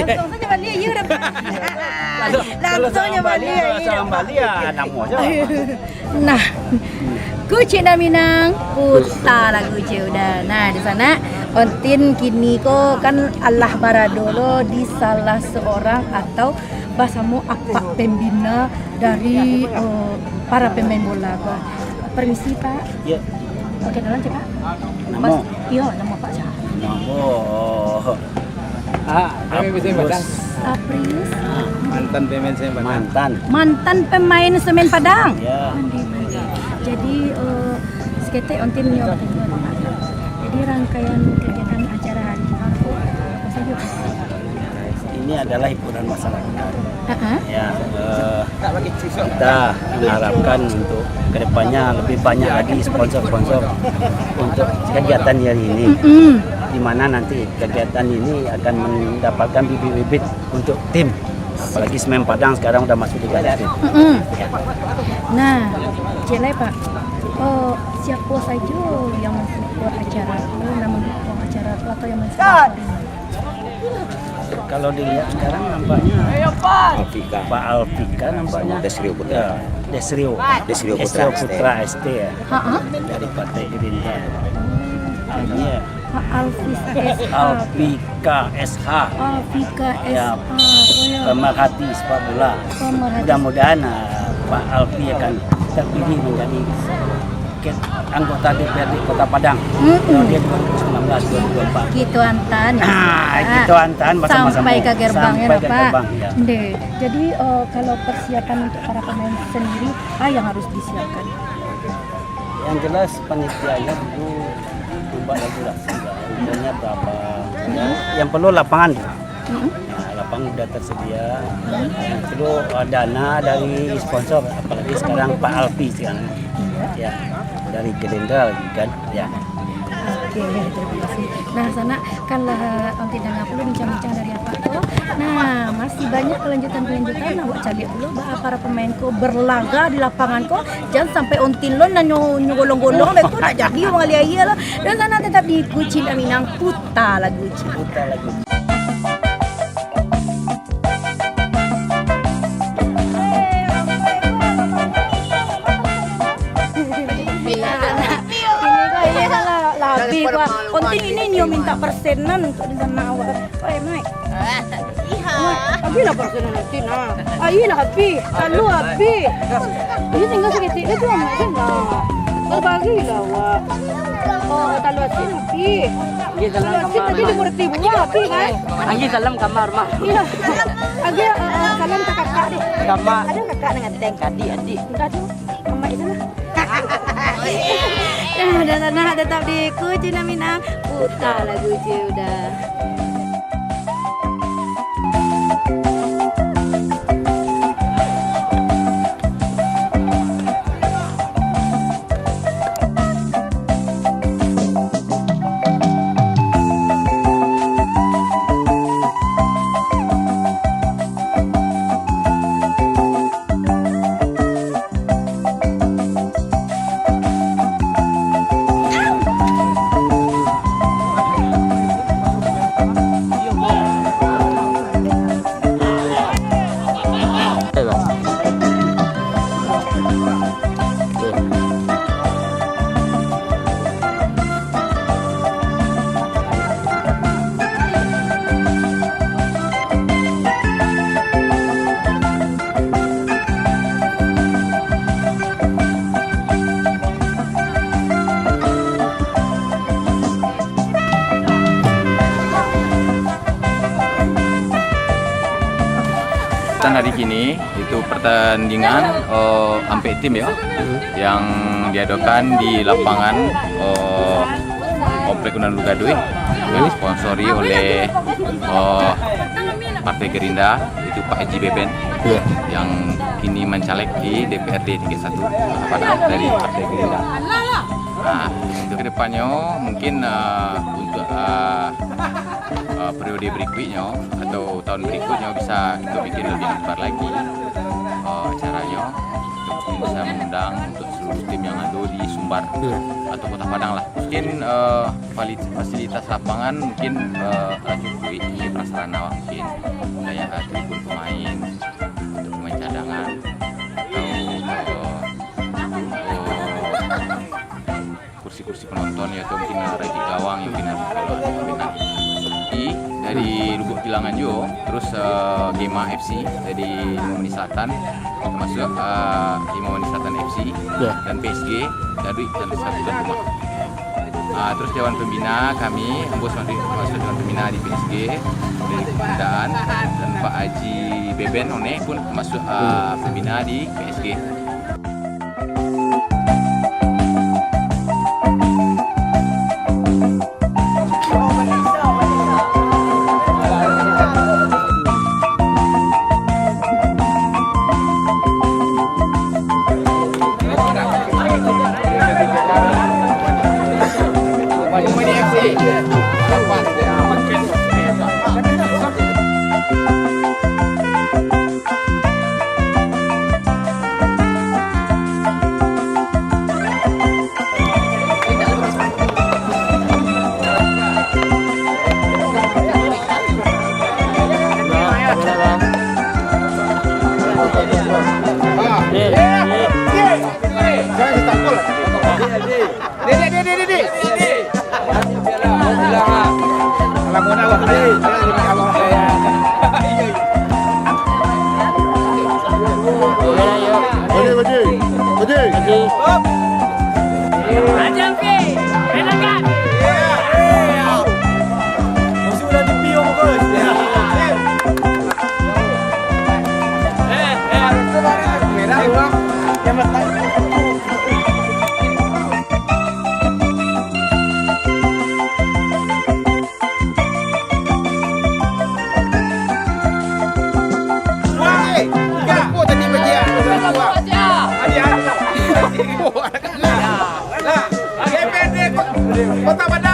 Langsung saja Bali ya udah. Langsung saja Bali. Salam Bali ya namo aja. Nah, Guci Minang putar lah Guci udah. Nah di sana Ontin kini kok kan Allah Baradolo di salah seorang atau bahasamu apa pembina dari para pemain bola kok. Permisi Pak. Ya. Oke dalam cek Pak. Namo. Iya nama Pak Syah. Namo. Kami bisa Padang. Apris. Mantan pemain saya Padang. Mantan pemain Semen Padang. ya. Jadi sekete Ontin nyoba jadi rangkaian kegiatan acara hari ini apa saja? Ini adalah hiburan masyarakat. Uh-huh. Ya, kita mengharapkan untuk kedepannya lebih banyak lagi sponsor-sponsor untuk kegiatan hari ini. Di mana nanti kegiatan ini akan mendapatkan bibit-bibit untuk tim. Apalagi Semen Padang sekarang udah masuk di garis tim. Ya. Nah, jelek Pak. Siapa saja yang mensupport acara itu, nama mendukung acara itu atau yang mensupport? Kalau dilihat sekarang nampaknya Alfika. Pak Alfika nampaknya Desrio Putra. Desrio Putra ST ya. Dari Partai Gerindra. Ini ya. Pak Alfis SH. Alfika SH. Alfika Ya, SH. pemerhati sepak bola. Mudah-mudahan Pak Alfi akan terpilih menjadi anggota DPRD Kota Padang periode 2019-2024. Gitu Antan ya. Gitu Antan bersama-sama sampai ke gerbangnya sampai ke Pak. gerbang, ya. Deh. Jadi kalau persiapan untuk para pemain sendiri, yang harus disiapkan? Yang jelas panitianya dulu ubah regulasi umumnya berapa. Ya, yang perlu lapangan. Nah, lapangan sudah tersedia. Yang perlu dana dari sponsor, apalagi sekarang Pak Alfi sekarang. Ya, dari Gerindra kan. Ya. Oke, terima kasih. Nah, sana kan lah Ontin dan perlu bincang-bincang dari apa tuh. Nah, masih banyak kelanjutan. Awak cari dulu para pemainku berlaga di lapangan kok. Jangan sampai Ontin lo nyogolong-golong itu nak jadi orang alia lah. Dan sana tetap di Guci Minang putar lagu Guci. Ontin ini Nio minta persenan untuk di sana awak. Mai. Habis lah persenan nanti nah. Iya lah habis. Lalu habis. Ini tinggal segitu itu amat kan lah. Kau bagilah awak. Kalau asin habis. Di dalam Asin tadi kamar. 5,000 habis kan? Lagi dalam kamar mah. Iya. Agak salam ke kakak deh. Kamar. Ada kakak dengan tank Adik. Enggak tuh. Mama itu lah. Dan tetap di Guci Minang putar lagu Guci udah. Hari ini itu pertandingan ampe tim ya yang diadakan di lapangan Komplek Unan Lugadui yang disponsori oleh Partai Gerindra itu Pak Haji Beben yang kini mencaleg di DPRD 31 Padang dari Partai Gerindra. Nah, untuk kedepannya mungkin untuk periode berikutnya atau tahun berikutnya bisa kita bikin lebih lebar lagi acaranya ataupun bisa mengundang untuk seluruh tim yang ada di Sumbar atau Kota Padang lah. Mungkin fasilitas lapangan mungkin cukup, prasarana mungkin kayak tribun pemain untuk pemain cadangan atau kursi-kursi penonton ya, atau mungkin raja gawang yang harus dibenahi. Dari Lubuk Gilangan juga, terus Gema FC dari Limau Selatan, termasuk Limau Selatan FC dan PSG dari satu tuan rumah. Terus Dewan Pembina kami, bos masuk Dewan Pembina di PSG dari Kepemudaan, dan Pak Haji Beben pun masuk pembina di PSG. Kota Padang.